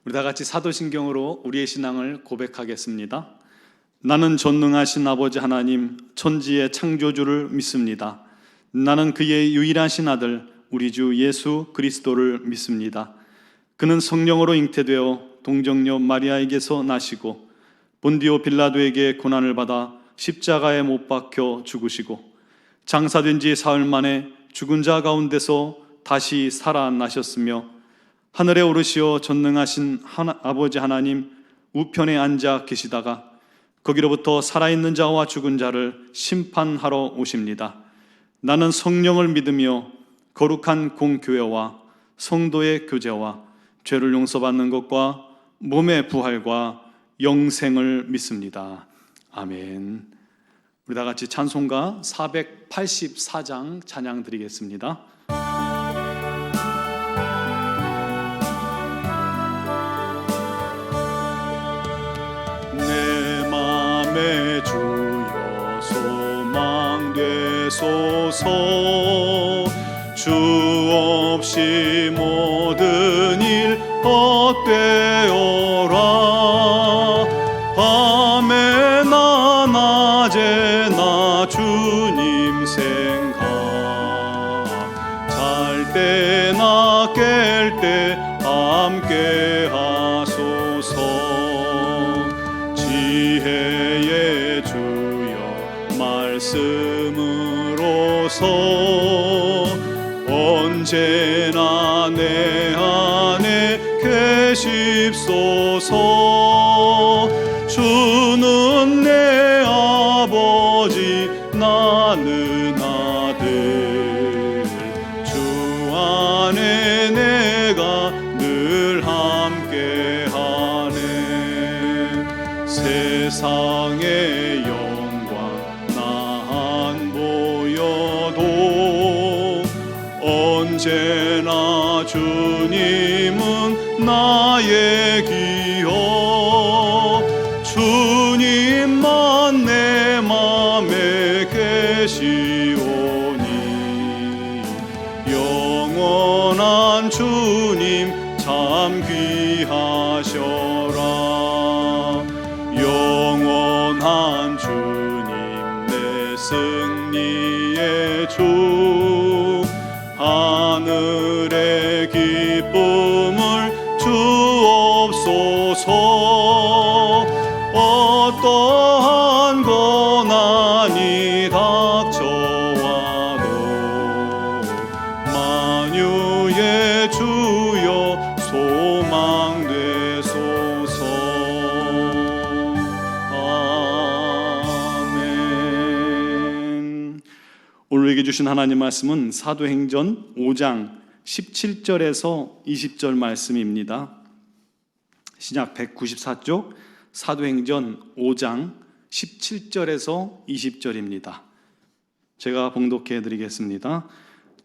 우리 다 같이 사도신경으로 우리의 신앙을 고백하겠습니다. 나는 전능하신 아버지 하나님, 천지의 창조주를 믿습니다. 나는 그의 유일하신 아들, 우리 주 예수 그리스도를 믿습니다. 그는 성령으로 잉태되어 동정녀 마리아에게서 나시고 본디오 빌라도에게 고난을 받아 십자가에 못 박혀 죽으시고 장사된 지 사흘 만에 죽은 자 가운데서 다시 살아나셨으며 하늘에 오르시어 전능하신 아버지 하나님 우편에 앉아 계시다가 거기로부터 살아있는 자와 죽은 자를 심판하러 오십니다. 나는 성령을 믿으며 거룩한 공교회와 성도의 교제와 죄를 용서받는 것과 몸의 부활과 영생을 믿습니다. 아멘. 우리 다 같이 찬송가 484장 찬양 드리겠습니다. 내 맘에 주여 소망되소서. 주 없이 모든 일 헛되어라. 밤에나 낮에나 주님 생각, 잘 때나 깰 때 함께 하소서. 지혜의 주여 말씀으로서 언제나 내 안에 계십소서. 주는 내 아버지 나는 아들, 주 안에 내가 늘 함께하네. 세상의 영광 나 안 보여도 언제나 주님은 나의 기업. 주님만 내 맘에 계시오니 영원한 주님 참 귀하셔라. 영원한 주님 내 승리의 주, 하늘의 기쁨을 주옵소서. 어떠한 고난이 닥쳐와도 만유의 주여 소망되소서. 아멘. 오늘 우리에게 주신 하나님 말씀은 사도행전 5장 17절에서 20절 말씀입니다. 신약 194쪽 사도행전 5장 17절에서 20절입니다. 제가 봉독해 드리겠습니다.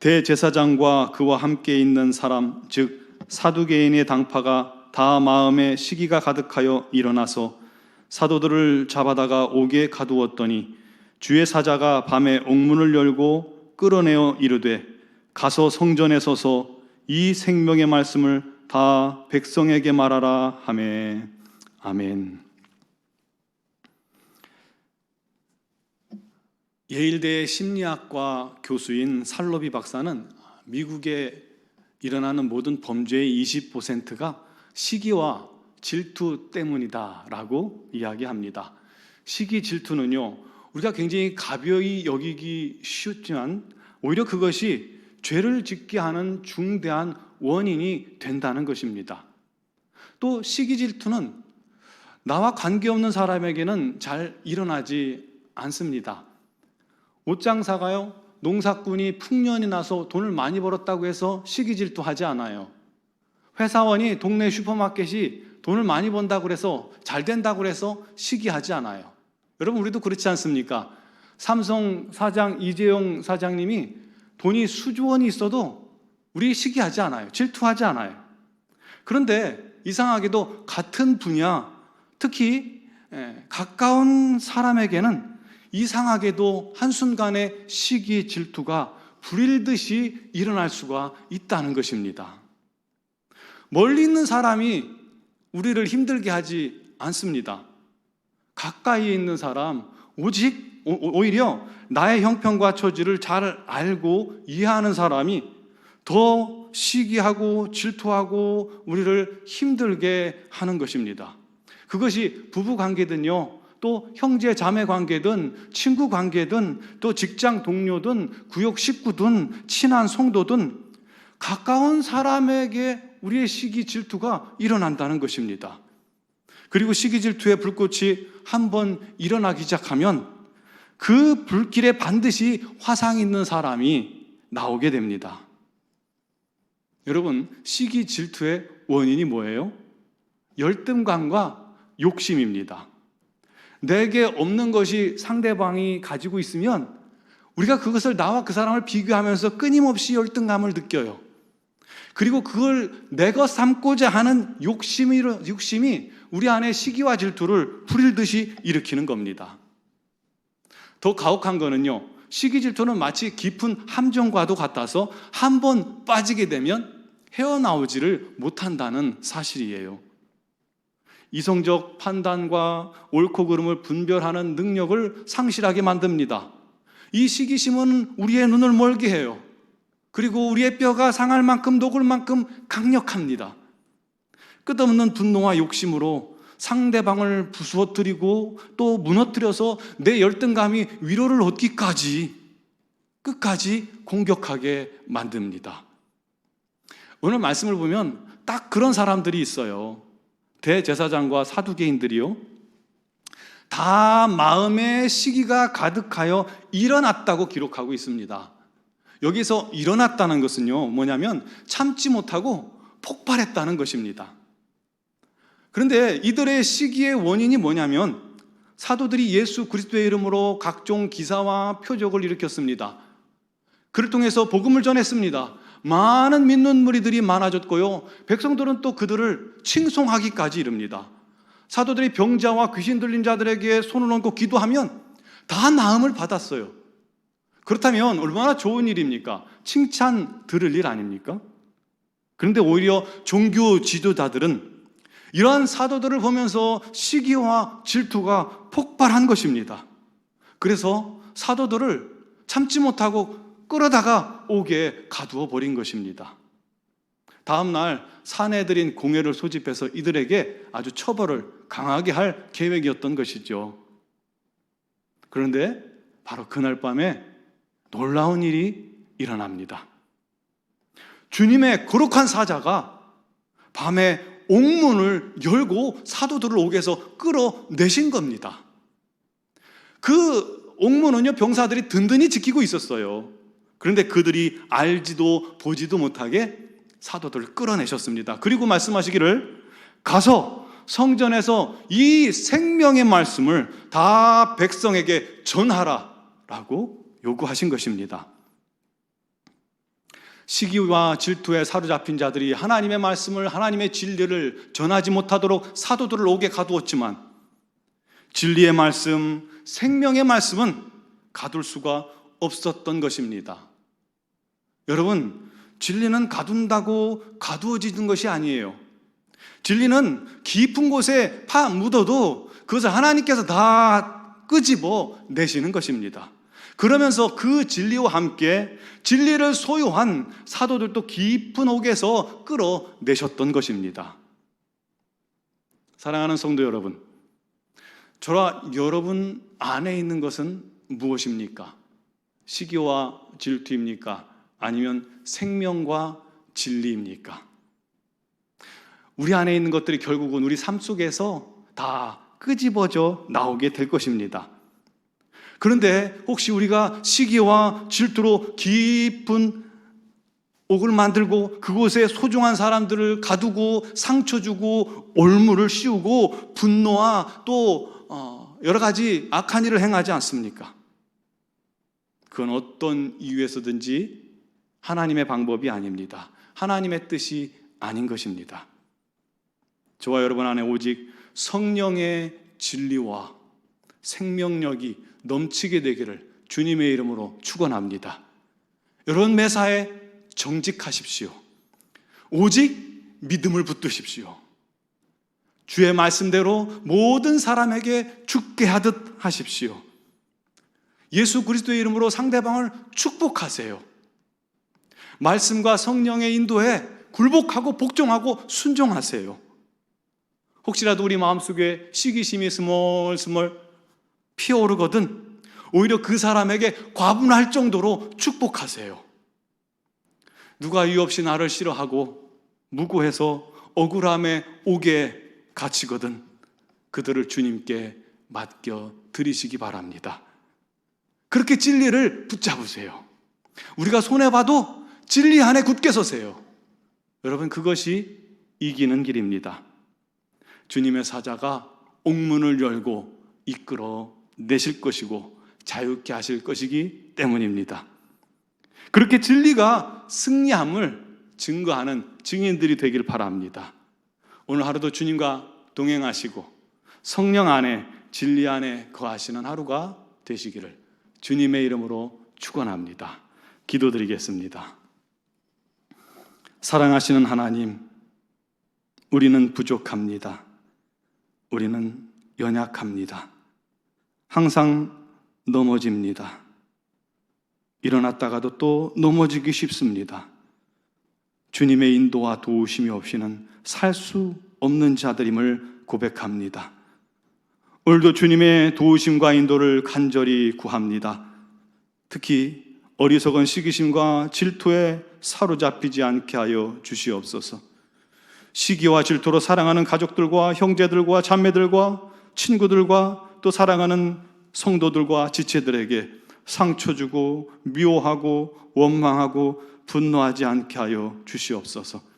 대제사장과 그와 함께 있는 사람, 즉 사두개인의 당파가 다 마음에 시기가 가득하여 일어나서 사도들을 잡아다가 옥에 가두었더니 주의 사자가 밤에 옥문을 열고 끌어내어 이르되 가서 성전에 서서 이 생명의 말씀을 다 백성에게 말하라 하매. 아멘. 예일대 심리학과 교수인 살로비 박사는 미국에 일어나는 모든 범죄의 20%가 시기와 질투 때문이다라고 이야기합니다. 시기, 질투는요, 우리가 굉장히 가벼이 여기기 쉽지만 오히려 그것이 죄를 짓게 하는 중대한 원인이 된다는 것입니다. 또 시기, 질투는 나와 관계없는 사람에게는 잘 일어나지 않습니다. 옷장사가요, 농사꾼이 풍년이 나서 돈을 많이 벌었다고 해서 시기 질투하지 않아요. 회사원이 동네 슈퍼마켓이 돈을 많이 번다고 해서 잘 된다고 해서 시기하지 않아요. 여러분, 우리도 그렇지 않습니까? 삼성 사장 이재용 사장님이 돈이 수조 원이 있어도 우리 시기하지 않아요. 질투하지 않아요. 그런데 이상하게도 같은 분야, 특히 가까운 사람에게는 이상하게도 한순간에 시기, 질투가 불일듯이 일어날 수가 있다는 것입니다. 멀리 있는 사람이 우리를 힘들게 하지 않습니다. 가까이에 있는 사람, 오히려 나의 형편과 처지를 잘 알고 이해하는 사람이 더 시기하고 질투하고 우리를 힘들게 하는 것입니다. 그것이 부부 관계든요, 또 형제 자매 관계든 친구 관계든 또 직장 동료든 구역 식구든 친한 성도든 가까운 사람에게 우리의 시기 질투가 일어난다는 것입니다. 그리고 시기 질투의 불꽃이 한번 일어나기 시작하면 그 불길에 반드시 화상 있는 사람이 나오게 됩니다. 여러분, 시기 질투의 원인이 뭐예요? 열등감과 욕심입니다. 내게 없는 것이 상대방이 가지고 있으면 우리가 그것을 나와 그 사람을 비교하면서 끊임없이 열등감을 느껴요. 그리고 그걸 내 것 삼고자 하는 욕심이 우리 안에 시기와 질투를 불일듯이 일으키는 겁니다. 더 가혹한 거는요, 시기 질투는 마치 깊은 함정과도 같아서 한 번 빠지게 되면 헤어나오지를 못한다는 사실이에요. 이성적 판단과 옳고 그름을 분별하는 능력을 상실하게 만듭니다. 이 시기심은 우리의 눈을 멀게 해요. 그리고 우리의 뼈가 상할 만큼 녹을 만큼 강력합니다. 끝없는 분노와 욕심으로 상대방을 부수어뜨리고 또 무너뜨려서 내 열등감이 위로를 얻기까지 끝까지 공격하게 만듭니다. 오늘 말씀을 보면 딱 그런 사람들이 있어요. 대제사장과 사두개인들이요, 다 마음의 시기가 가득하여 일어났다고 기록하고 있습니다. 여기서 일어났다는 것은요, 뭐냐면 참지 못하고 폭발했다는 것입니다. 그런데 이들의 시기의 원인이 뭐냐면 사도들이 예수 그리스도의 이름으로 각종 기사와 표적을 일으켰습니다. 그를 통해서 복음을 전했습니다. 많은 믿는 무리들이 많아졌고요, 백성들은 또 그들을 칭송하기까지 이릅니다. 사도들이 병자와 귀신 들린 자들에게 손을 얹고 기도하면 다 나음을 받았어요. 그렇다면 얼마나 좋은 일입니까? 칭찬 들을 일 아닙니까? 그런데 오히려 종교 지도자들은 이러한 사도들을 보면서 시기와 질투가 폭발한 것입니다. 그래서 사도들을 참지 못하고 끌어다가 옥에 가두어 버린 것입니다. 다음 날 사내들인 공회를 소집해서 이들에게 아주 처벌을 강하게 할 계획이었던 것이죠. 그런데 바로 그날 밤에 놀라운 일이 일어납니다. 주님의 거룩한 사자가 밤에 옥문을 열고 사도들을 옥에서 끌어내신 겁니다. 그 옥문은요, 병사들이 든든히 지키고 있었어요. 그런데 그들이 알지도 보지도 못하게 사도들을 끌어내셨습니다. 그리고 말씀하시기를, 가서 성전에서 이 생명의 말씀을 다 백성에게 전하라 라고 요구하신 것입니다. 시기와 질투에 사로잡힌 자들이 하나님의 말씀을, 하나님의 진리를 전하지 못하도록 사도들을 옥에 가두었지만 진리의 말씀, 생명의 말씀은 가둘 수가 없었던 것입니다. 여러분, 진리는 가둔다고 가두어지는 것이 아니에요. 진리는 깊은 곳에 파 묻어도 그것을 하나님께서 다 끄집어 내시는 것입니다. 그러면서 그 진리와 함께 진리를 소유한 사도들도 깊은 옥에서 끌어내셨던 것입니다. 사랑하는 성도 여러분, 저와 여러분 안에 있는 것은 무엇입니까? 시기와 질투입니까? 아니면 생명과 진리입니까? 우리 안에 있는 것들이 결국은 우리 삶 속에서 다 끄집어져 나오게 될 것입니다. 그런데 혹시 우리가 시기와 질투로 깊은 옥을 만들고 그곳에 소중한 사람들을 가두고 상처 주고 올무를 씌우고 분노와 또 여러 가지 악한 일을 행하지 않습니까? 그건 어떤 이유에서든지 하나님의 방법이 아닙니다. 하나님의 뜻이 아닌 것입니다. 저와 여러분 안에 오직 성령의 진리와 생명력이 넘치게 되기를 주님의 이름으로 축원합니다. 여러분 매사에 정직하십시오. 오직 믿음을 붙드십시오. 주의 말씀대로 모든 사람에게 죽게 하듯 하십시오. 예수 그리스도의 이름으로 상대방을 축복하세요. 말씀과 성령의 인도에 굴복하고 복종하고 순종하세요. 혹시라도 우리 마음속에 시기심이 스멀스멀 피어오르거든 오히려 그 사람에게 과분할 정도로 축복하세요. 누가 이유 없이 나를 싫어하고 무고해서 억울함에 옥에 갇히거든 그들을 주님께 맡겨 드리시기 바랍니다. 그렇게 진리를 붙잡으세요. 우리가 손해봐도 진리 안에 굳게 서세요. 여러분, 그것이 이기는 길입니다. 주님의 사자가 옥문을 열고 이끌어 내실 것이고 자유케 하실 것이기 때문입니다. 그렇게 진리가 승리함을 증거하는 증인들이 되길 바랍니다. 오늘 하루도 주님과 동행하시고 성령 안에 진리 안에 거하시는 하루가 되시기를 주님의 이름으로 축원합니다. 기도드리겠습니다. 사랑하시는 하나님, 우리는 부족합니다. 우리는 연약합니다. 항상 넘어집니다. 일어났다가도 또 넘어지기 쉽습니다. 주님의 인도와 도우심이 없이는 살 수 없는 자들임을 고백합니다. 오늘도 주님의 도우심과 인도를 간절히 구합니다. 특히 어리석은 시기심과 질투에 사로잡히지 않게 하여 주시옵소서. 시기와 질투로 사랑하는 가족들과 형제들과 자매들과 친구들과 또 사랑하는 성도들과 지체들에게 상처 주고 미워하고 원망하고 분노하지 않게 하여 주시옵소서.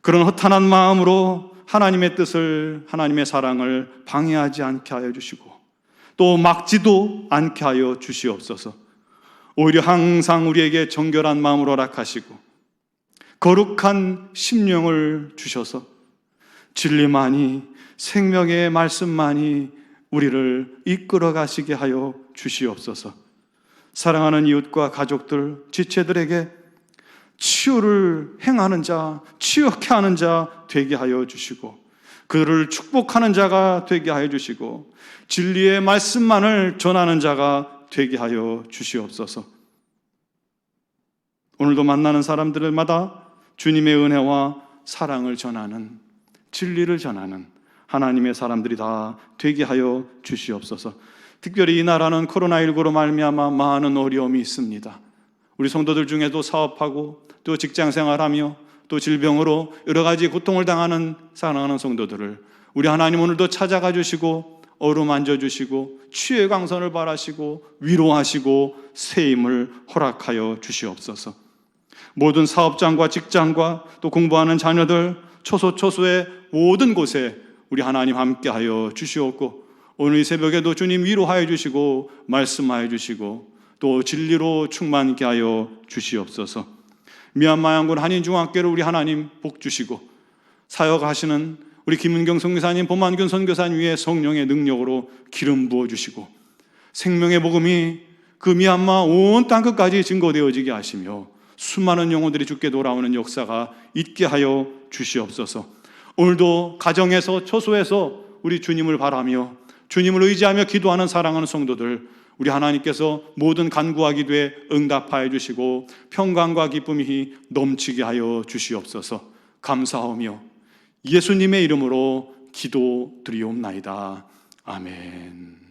그런 허탄한 마음으로 하나님의 뜻을, 하나님의 사랑을 방해하지 않게 하여 주시고 또 막지도 않게 하여 주시옵소서. 오히려 항상 우리에게 정결한 마음으로 허락하시고 거룩한 심령을 주셔서 진리만이, 생명의 말씀만이 우리를 이끌어 가시게 하여 주시옵소서. 사랑하는 이웃과 가족들, 지체들에게 치유를 행하는 자, 치유케 하는 자 되게 하여 주시고 그들을 축복하는 자가 되게 하여 주시고 진리의 말씀만을 전하는 자가 되게 하여 주시옵소서. 오늘도 만나는 사람들마다 주님의 은혜와 사랑을 전하는, 진리를 전하는 하나님의 사람들이 다 되게 하여 주시옵소서. 특별히 이 나라는 코로나19로 말미암아 많은 어려움이 있습니다. 우리 성도들 중에도 사업하고 또 직장생활하며 또 질병으로 여러 가지 고통을 당하는 사랑하는 성도들을 우리 하나님 오늘도 찾아가 주시고 어루만져 주시고 치유의 광선을 바라시고 위로하시고 새 힘을 허락하여 주시옵소서. 모든 사업장과 직장과 또 공부하는 자녀들 초소초소의 모든 곳에 우리 하나님 함께하여 주시옵고 오늘 이 새벽에도 주님 위로하여 주시고 말씀하여 주시고 또 진리로 충만케 하여 주시옵소서. 미얀마 양군 한인중앙교회를 우리 하나님 복 주시고 사역하시는 우리 김은경 선교사님, 범한균 선교사님 위에 성령의 능력으로 기름 부어 주시고 생명의 복음이 그 미얀마 온 땅끝까지 증거되어지게 하시며 수많은 영혼들이 주께 돌아오는 역사가 있게 하여 주시옵소서. 오늘도 가정에서 초소에서 우리 주님을 바라며 주님을 의지하며 기도하는 사랑하는 성도들 우리 하나님께서 모든 간구와 기도에 응답하여 주시고 평강과 기쁨이 넘치게 하여 주시옵소서. 감사하며 예수님의 이름으로 기도드리옵나이다. 아멘.